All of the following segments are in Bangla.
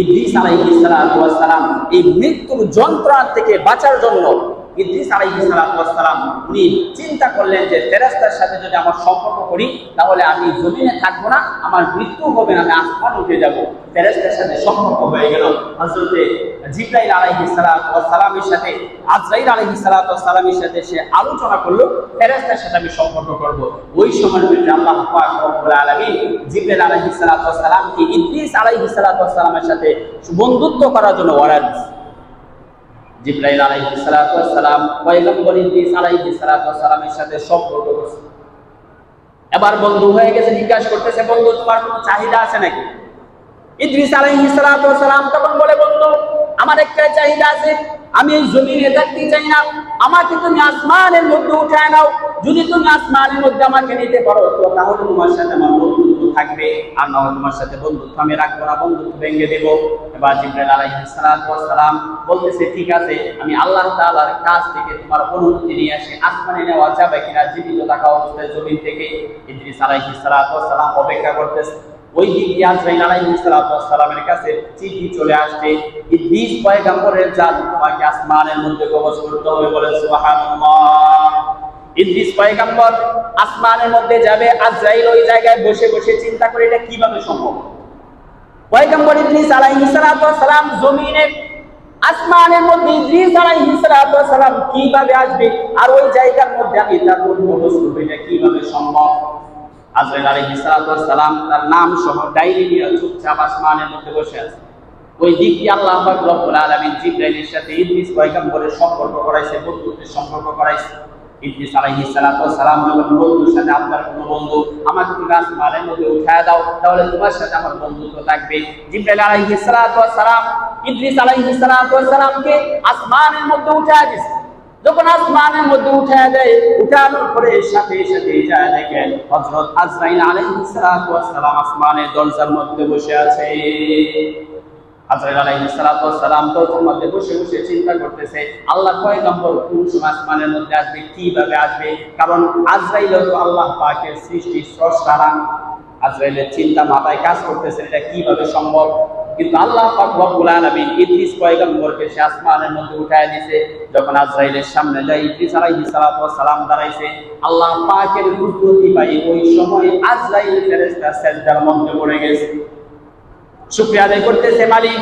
ইদ্রিস আলাইহিস সালাতু ওয়াস সালাম এই মৃত্যুর যন্ত্রণা থেকে বাঁচার জন্য ইদ্রিস আলাইহিস সালাতু ওয়াস সালাম উনি চিন্তা করলেন যে ফেরেশতার সাথে যদি আমার সম্পর্ক করি তাহলে আমি জমিনে থাকবো না, আমার মৃত্যু হবে না, আমি আসমান উঠে যাব। ফেরেশতার সাথে সম্পর্ক হয়ে গেল। হযরতে জিবরাইল আলাইহিস সালাতু ওয়াস সালামের সাথে আজরাইল আলাইহিস সালাতু ওয়াস সালামের সাথে সে আলোচনা করলো ফেরেশতার সাথে আমি সম্পর্ক করব। ওই সময়ের ভিতরে আল্লাহ পাক রব্বুল আলামিন জিবরাইল আলাইহিস সালাতু ওয়াস সালামকে ইদ্রিস আলাইহিস সালাতু ওয়াস সালামের সাথে বন্ধুত্ব করার জন্য অর্ডার দিয়েছে। জিবরাইল আলাইহিস সালাতু ওয়াস সালাম পয়গম্বর ইদ্রিস আলাইহিস সালাতু ওয়াস সালামের সাথে সম্পর্ক করছে। এবার বন্ধু হয়ে গেছে, জিজ্ঞাসা করতেছে, বন্ধু তোমার কোনো চাহিদা আছে নাকি? ইদ্রিস আলাইহিস সালাতু ওয়াস সালাম তখন বলে, বন্ধু আমার একটা চাহিদা আছে, আমি এই জমিনে থাকতে চাই না, আমাকে তুমি আসমানের মধ্যে উঠায় নাও। যদি তুমি আসমানের মধ্যে আমাকে নিতে পারো তো তাহলে তোমার সাথে আমার বন্ধুত্ব থাকবে, আর না হয় তোমার সাথে বন্ধুত্ব আমি রাখবো না, বন্ধুত্ব ভেঙে দেব। এবার জিবরাইল আলাইহিস সালাতু ওয়াস সালাম বলতেছে, ঠিক আছে, আমি আল্লাহ তাআলার কাছ থেকে তোমার অনুমতি নিয়ে আসি, আসমানে নেওয়া যাবে কিনা জীবিত থাকা অবস্থায় জমিন থেকে। ইদ্রিস আলাইহিস সালাতু ওয়াস সালাম অপেক্ষা করতেছে। ওই দিক দিয়ে আজরাইল আলাইহিস সালাতু ওয়াস সালামের কাছে চিঠি চলে আসছে, ইদ্রিস পয়গম্বরের জাত তোমাকে আসমানের মধ্যে কবজ করতে হবে। বলেন সুবহানাল্লাহ। ইদ্রিস পয়গম্বর আসমানের মধ্যে যাবে, আজরাইল ওই জায়গায় বসে বসে চিন্তা করে এটা কিভাবে সম্ভব। পয়গম্বর ইদ্রিস আলাইহিস সালাতু ওয়াস সালাম জমিনে আসমানের মধ্যে ইদ্রিস আলাইহিস সালাতু ওয়াস সালাম কিভাবে আসবে, আর ওই জায়গার মধ্যে আমি তার কবজ করব, এটা কিভাবে সম্ভব। আজরাইল আলাইহিস সালাতু ওয়াস সালাম তার নাম সহ ডায়েরি নিয়ে চুপচাপ আসমানের মধ্যে বসে আছে। ওই দিক দিয়ে আল্লাহ পাক রব্বুল আলামিন জিবরাইলের সাথে ইদ্রিস পয়গম্বরের সম্পর্ক করাইছে, বন্ধুত্বের সম্পর্ক করাইছে। ইদ্রিস আলাইহিস সালাতু ওয়াস সালাম যখন বন্ধুর সাথে, আপনার কোনো বন্ধু আমাকে তুমি আসমানের মধ্যে উঠায় দাও তাহলে তোমার সাথে আমার বন্ধুত্ব থাকবে। জিবরাইল আলাইহিস সালাতু ওয়াস সালাম ইদ্রিস আলাইহিস সালাতু ওয়াস সালামকে আসমানের মধ্যে উঠায় দিয়েছে। যখন আসমানের মধ্যে উঠায় দেয়, উঠানোর পরে সাথে সাথে যায় দেখেন হযরত আজরাইল আলাইহিস সালাতু ওয়াস সালাম আসমানের দরজার মধ্যে বসে আছে। আজরাইল আলাইহিস সালাতু ওয়াস সালাম দরজার মধ্যে বসে বসে চিন্তা করতেছে, আল্লাহ পয়গম্বর কোন সময় আসমানের মধ্যে আসবে, কিভাবে আসবে, কারণ আজরাইল তো আল্লাহ পাকের সৃষ্টি স্রষ্টা না। আজরাইলের চিন্তা মাথায় কাজ করতেছে, এটা কিভাবে সম্ভব। কিন্তু আল্লাহ পাক রব্বুল আলামিন ইদ্রিস পয়গম্বরকে সে আসমানের মধ্যে উঠায় দিয়েছে। যখন আজরাইলের সামনে যায়, ইদ্রিস আলাইহিস সালাতু ওয়াস সালাম দাঁড়াইছে, আল্লাহ পাকের কুদরতি পাই ওই সময় আজরাইল ফেরেশতা সিজদার মধ্যে পড়ে গেছে, শুকরিয়া আদায় করতেছে, মালিক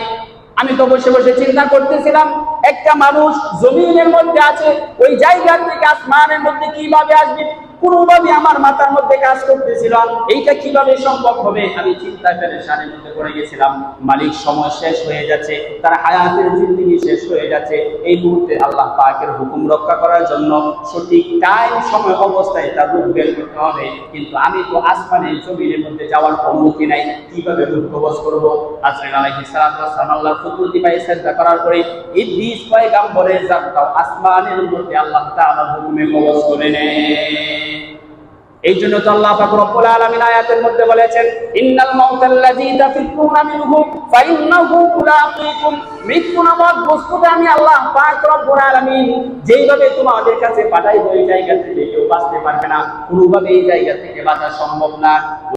আমি তো বসে বসে চিন্তা করতেছিলাম একটা মানুষ জমিনের মধ্যে আছে, ওই জায়গা থেকে আসমানের মধ্যে কিভাবে আসবে, কোনোভাবে আমার মাথার মধ্যে কাজ করতেছিল এইটা কিভাবে সম্ভব হবে। আমি চিন্তা পেরেশানির মধ্যে পড়ে গেছিলাম। মালিক সময় শেষ হয়ে যাচ্ছে, তার হায়াতের জিন্দেগি শেষ হয়ে যাচ্ছে। এই মুহূর্তে আল্লাহ পাকের হুকুম রক্ষা করার জন্য সঠিক টাইম সময় অবস্থায় তার রূপ বের করতে হবে, কিন্তু আমি তো আসমানের জমিনের মধ্যে যাওয়ার অনুমতি নাই, কিভাবে রূপ কবজ করব। আজরাইল আলাইহিস সালাতু ওয়াস সালাম আল্লাহর কুদরতি পায়ে সিজদা করার পরে ইদ্রিস পয়গম্বরের জাতটাও আসমানের মধ্যে আল্লাহ তাআলার হুকুমে কবজ করে নেয়। এই জন্য তো আল্লাহ পাক রব্বুল আলামিন আয়াতের মধ্যে বলেছেন, ইন্নাল মাউতাল্লাযী তাফিরুনা মিনহু ফাইন্নাহু মুলাকীকুম। মৃত্যু নামক বস্তুটা আমি আল্লাহ পাক রব্বুল আলামিন যেইভাবে তোমাদের কাছে পাঠাইব, এই জায়গা থেকে কেউ বাঁচতে পারবে না, কোনোভাবে এই জায়গা থেকে বাঁচা সম্ভব না।